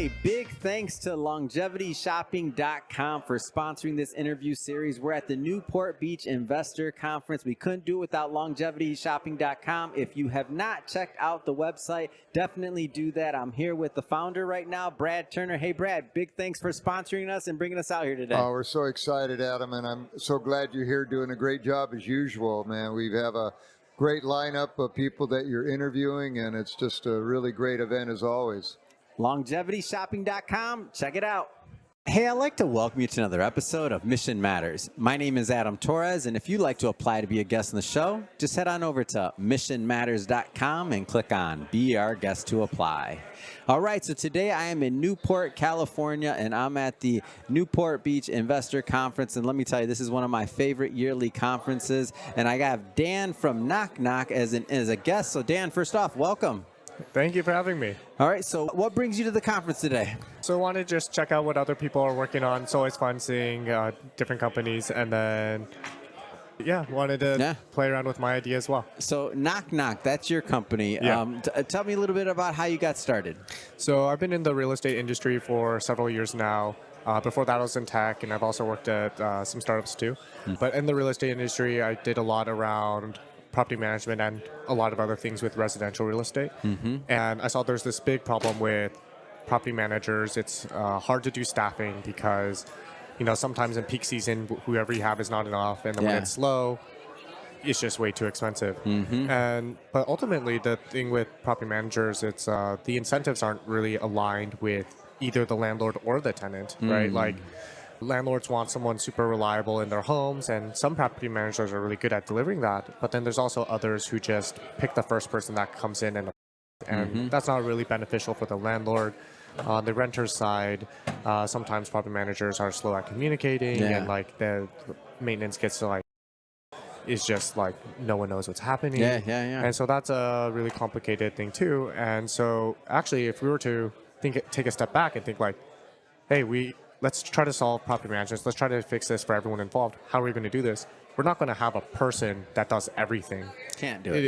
Hey, big thanks to LongevityShopping.com for sponsoring this interview series. We're at the Newport Beach Investor Conference. We couldn't do it without LongevityShopping.com. If you have not checked out the website, definitely do that. I'm here with the founder right now, Brad Turner. Hey, Brad, big thanks for sponsoring us and bringing us out here today. Oh, we're so excited, Adam, and I'm so glad you're here doing a great job as usual, man. We have a great lineup of people that you're interviewing, and it's just a really great event as always. LongevityShopping.com. Check it out. Hey, I'd like to welcome you to another episode of Mission Matters. My name is Adam Torres, and if you'd like to apply to be a guest on the show, just head on over to missionmatters.com and click on Be Our Guest to Apply. All right, so today I am in Newport, California, and I'm at the Newport Beach Investor Conference. And let me tell you, this is one of my favorite yearly conferences. And I have Dan from Knoknok as a guest. So Dan, first off, welcome. Thank you for having me. All right, so what brings you to the conference today? So I want to just check out what other people are working on. It's always fun seeing different companies, and then wanted to play around with my idea as well. So Knoknok, that's your company. Yeah. Tell me a little bit about how you got started. So I've been in the real estate industry for several years now. Before that, I was in tech, and I've also worked at some startups too. But in the real estate industry, I did a lot around property management and a lot of other things with residential real estate. And I saw there's this big problem with property managers. It's hard to do staffing because, sometimes in peak season, whoever you have is not enough. And then when it's slow, it's just way too expensive. But ultimately, the thing with property managers, it's the incentives aren't really aligned with either the landlord or the tenant, right? Like, landlords want someone super reliable in their homes, and some property managers are really good at delivering that. But then there's also others who just pick the first person that comes in, and that's not really beneficial for the landlord. On the renter's side, sometimes property managers are slow at communicating, and like the maintenance gets to it's just like no one knows what's happening. And so that's a really complicated thing too. And so actually, if we were to take a step back and think like, hey, let's try to solve property management. Let's try to fix this for everyone involved. How are we going to do this? We're not going to have a person that does everything. Can't do it.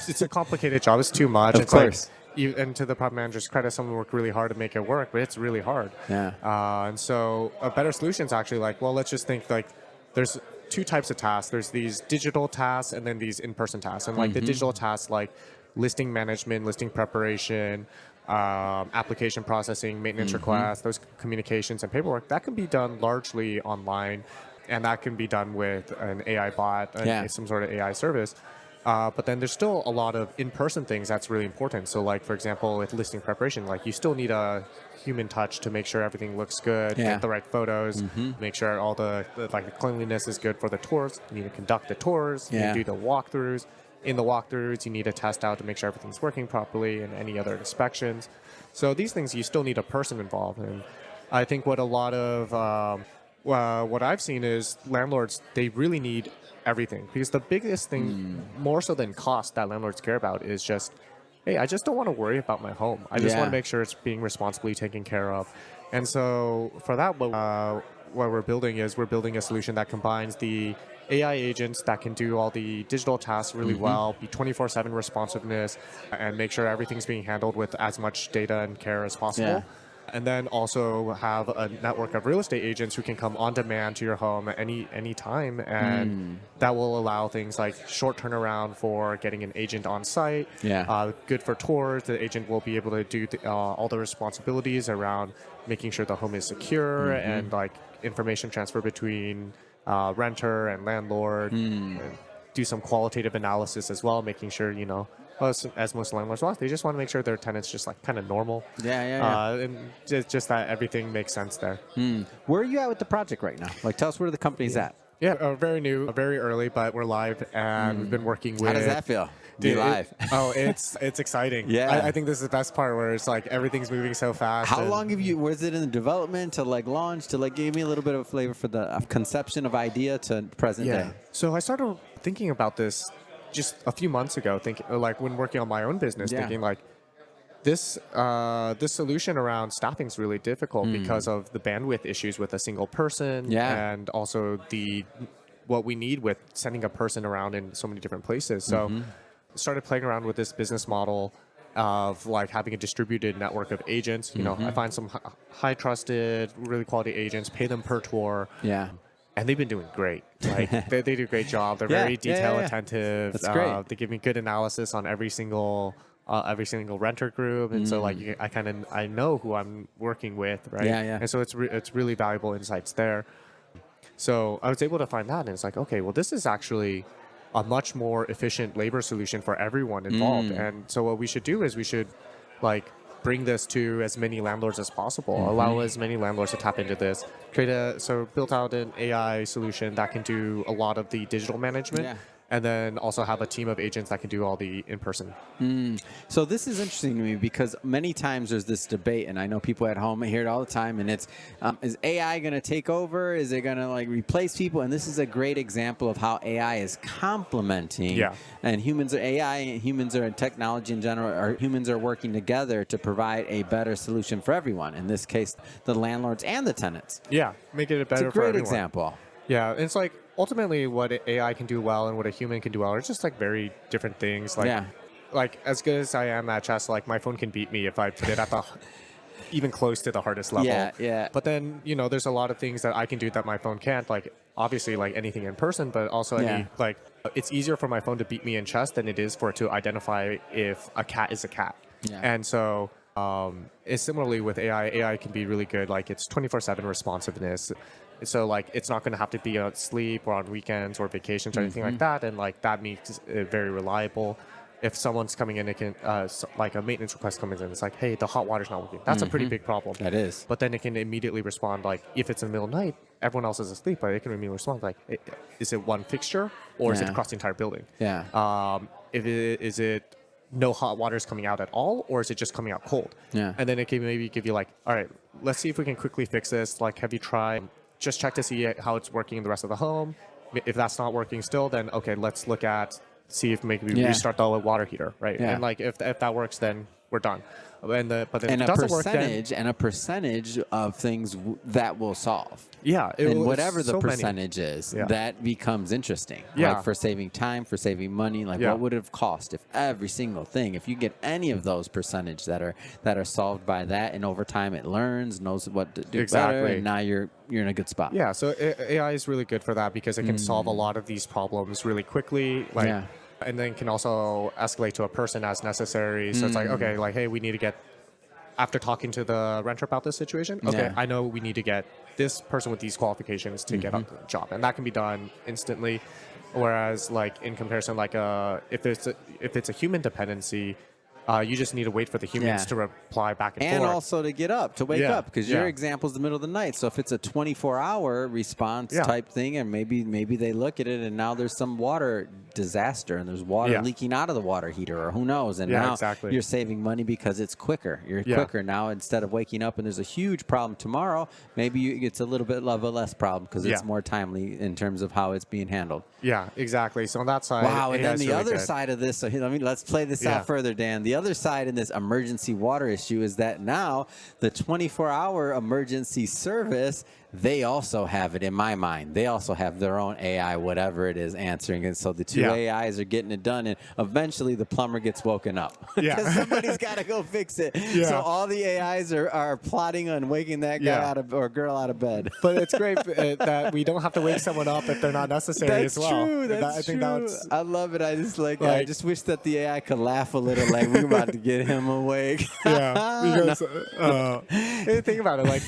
It's a complicated job. It's too much. Of course. And to the property manager's credit, someone worked really hard to make it work, but it's really hard. And so a better solution is actually let's just think there's two types of tasks. There's these digital tasks and then these in-person tasks. And the digital tasks like listing management, listing preparation, application processing, maintenance requests, those communications and paperwork, that can be done largely online, and that can be done with an AI bot, some sort of AI service. But then there's still a lot of in-person things that's really important. So for example, with listing preparation, you still need a human touch to make sure everything looks good, get the right photos, make sure all the cleanliness is good for the tours. You need to conduct the tours, you need to do the walkthroughs. In the walkthroughs, you need to test out to make sure everything's working properly and any other inspections. So these things, you still need a person involved. And I think what a lot of what I've seen is landlords, they really need everything. Because the biggest thing, more so than cost, that landlords care about is just, hey, I just don't want to worry about my home. I just want to make sure it's being responsibly taken care of. And so for that, what we're building is we're building a solution that combines the AI agents that can do all the digital tasks really well, be 24/7 responsiveness, and make sure everything's being handled with as much data and care as possible. And then also have a network of real estate agents who can come on demand to your home at any time, and that will allow things like short turnaround for getting an agent on site. Good for tours. The agent will be able to do all the responsibilities around making sure the home is secure and information transfer between renter and landlord, and do some qualitative analysis as well, making sure, as most landlords want, they just want to make sure their tenants just kind of normal. And just that everything makes sense there. Where are you at with the project right now? Tell us where the company's at. Very new, very early, but we're live, and we've been working with... How does that feel? Be live. It's exciting. I think this is the best part, where it's everything's moving so fast. How long was it in the development to launch to give me a little bit of a flavor for the conception of idea to present day? So I started thinking about this just a few months ago, thinking when working on my own business, thinking this solution around staffing is really difficult because of the bandwidth issues with a single person, and also what we need with sending a person around in so many different places. So started playing around with this business model of like having a distributed network of agents. You know, I find some high trusted, really quality agents, pay them per tour. Yeah. And they've been doing great. Like they do a great job. They're very detail attentive. That's great. They give me good analysis on every single renter group, and so like I know who I'm working with, right? And so it's really valuable insights there. So I was able to find that, and it's like, okay, well, this is actually a much more efficient labor solution for everyone involved. And so what we should do is we should like bring this to as many landlords as possible, allow as many landlords to tap into this, built out an AI solution that can do a lot of the digital management, and then also have a team of agents that can do all the in-person. So this is interesting to me because many times there's this debate, and I know people at home hear it all the time, and it's, is AI going to take over? Is it going to like replace people? And this is a great example of how AI is complementing, and humans are AI, and humans are in technology in general, or humans are working together to provide a better solution for everyone. In this case, the landlords and the tenants. Yeah, make it better for everyone. It's a great example. Yeah, it's like ultimately what AI can do well and what a human can do well are just like very different things. Like, like as good as I am at chess, like my phone can beat me if I put it at the even close to the hardest level. But then, you know, there's a lot of things that I can do that my phone can't. Like obviously like anything in person, but also like it's easier for my phone to beat me in chess than it is for it to identify if a cat is a cat. And so it's similarly with AI. AI can be really good. Like it's 24/7 responsiveness. So like it's not going to have to be on sleep or on weekends or vacations or anything like that, and like that makes it very reliable. If someone's coming in, it can like a maintenance request comes in, it's like, hey, the hot water's not working. That's a pretty big problem. That is. But then it can immediately respond. Like if it's in the middle of the night, everyone else is asleep, but it can immediately respond. Like, is it one fixture or is it across the entire building? Is it no hot water is coming out at all, or is it just coming out cold? And then it can maybe give you like, all right, let's see if we can quickly fix this. Like, have you tried? Just check to see how it's working in the rest of the home. If that's not working still, then okay, let's look at see if maybe we restart the water heater, right? And like if that works, then we're done. But then if it doesn't work, then a percentage of things that will solve. And whatever the percentage is, that becomes interesting. Like for saving time, for saving money. Like what would it have cost if every single thing, if you get any of those percentage that are solved by that, and over time it learns, knows what to do better, and now you're in a good spot. So AI is really good for that because it can solve a lot of these problems really quickly. Like. And then can also escalate to a person as necessary. So it's like, okay, like, hey, we need to get, after talking to the renter about this situation, okay, I know we need to get this person with these qualifications to get up to the job. And that can be done instantly. Whereas like in comparison, like if it's a human dependency, you just need to wait for the humans to reply back and forth. And also to get up, to wake up, because your example is the middle of the night. So if it's a 24-hour response type thing, and maybe they look at it and now there's some water disaster and there's water leaking out of the water heater, or who knows, and now you're saving money because it's quicker. You're quicker now. Instead of waking up and there's a huge problem tomorrow, maybe it's a little bit of a less problem because it's more timely in terms of how it's being handled. Exactly. So on that side, and then the other side of this, so let's play this out further, Dan. The other side in this emergency water issue is that now the 24-hour emergency service, they also have it, in my mind. They also have their own AI, whatever it is, answering. And so the two AIs are getting it done, and eventually the plumber gets woken up. Because somebody's got to go fix it. So all the AIs are plotting on waking that guy out of, or girl out of bed. But it's great that we don't have to wake someone up if they're not necessary as well. That's true. I love it. I just I just wish that the AI could laugh a little, like we're about to get him awake. Because think about it, like,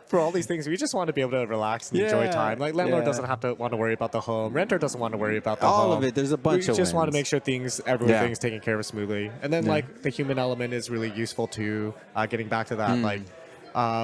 for all these things, we just want to be able to relax and enjoy time. Like landlord doesn't have to want to worry about the home. Renter doesn't want to worry about the home. All of it. There's a bunch of We just want to make sure everything's taken care of smoothly. And then like the human element is really useful too. Getting back to that, like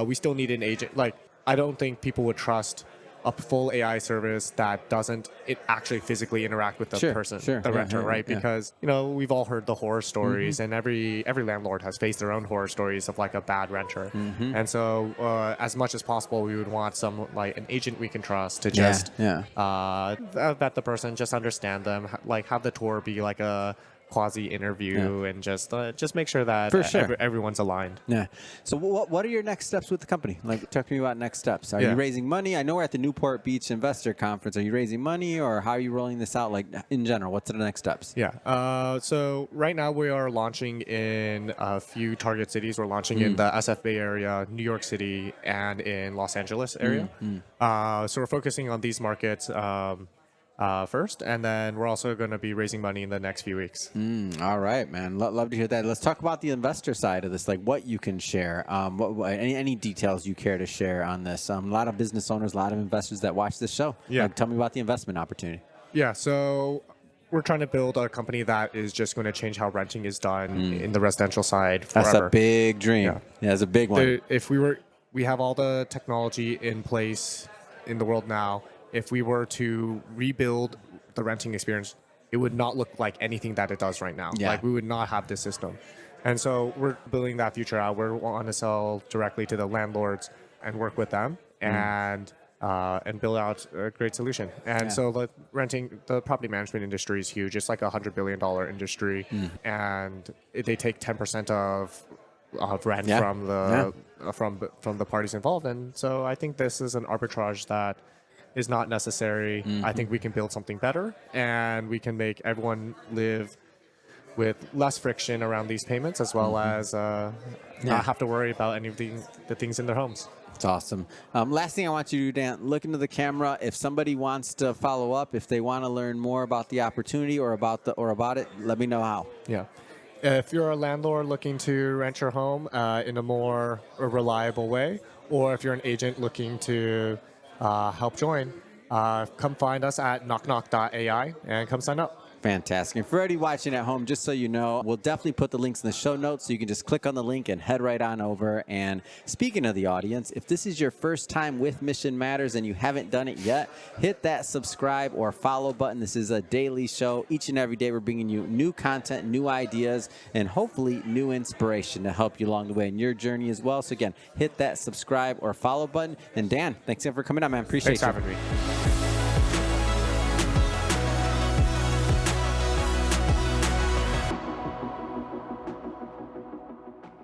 we still need an agent. Like I don't think people would trust a full AI service that doesn't actually physically interact with the person, the renter, right? Because we've all heard the horror stories, and every landlord has faced their own horror stories of like a bad renter. And so, as much as possible, we would want an agent we can trust to just vet the person, just understand them, like have the tour be like a quasi interview and just make sure that For sure. everyone's aligned. Yeah. So what are your next steps with the company? Like, talk to me about next steps. Are you raising money? I know we're at the Newport Beach Investor Conference. Are you raising money, or how are you rolling this out? Like, in general, what's the next steps? Yeah. So right now we are launching in a few target cities. We're launching in the SF Bay area, New York City, and in Los Angeles area. So we're focusing on these markets first, and then we're also going to be raising money in the next few weeks. All right, man. Love to hear that. Let's talk about the investor side of this, like what you can share. Any details you care to share on this? A lot of business owners, a lot of investors that watch this show. Yeah. Like, tell me about the investment opportunity. Yeah. So we're trying to build a company that is just going to change how renting is done in the residential side forever. That's a big dream. Yeah, it's a big one. We have all the technology in place in the world now. If we were to rebuild the renting experience, it would not look like anything that it does right now. Yeah. Like, we would not have this system. And so we're building that future out. We want to sell directly to the landlords and work with them and build out a great solution. And so the property management industry is huge. It's like $100 billion industry, and they take 10% of rent from the parties involved. And so I think this is an arbitrage that is not necessary. I think we can build something better, and we can make everyone live with less friction around these payments, as well as not have to worry about any of the things in their homes. It's awesome. Last thing I want you to do, Dan, look into the camera. If somebody wants to follow up, if they want to learn more about the opportunity or about it, let me know how. Yeah. If you're a landlord looking to rent your home in a more reliable way, or if you're an agent looking to help join, come find us at knoknok.ai and come sign up. Fantastic. And for everybody watching at home, just so you know, we'll definitely put the links in the show notes, so you can just click on the link and head right on over. And speaking of the audience, if this is your first time with Mission Matters and you haven't done it yet, hit that subscribe or follow button. This is a daily show. Each and every day we're bringing you new content, new ideas, and hopefully new inspiration to help you along the way in your journey as well. So again, hit that subscribe or follow button. And Dan, thanks again for coming on, man. Appreciate Thanks you. for having me.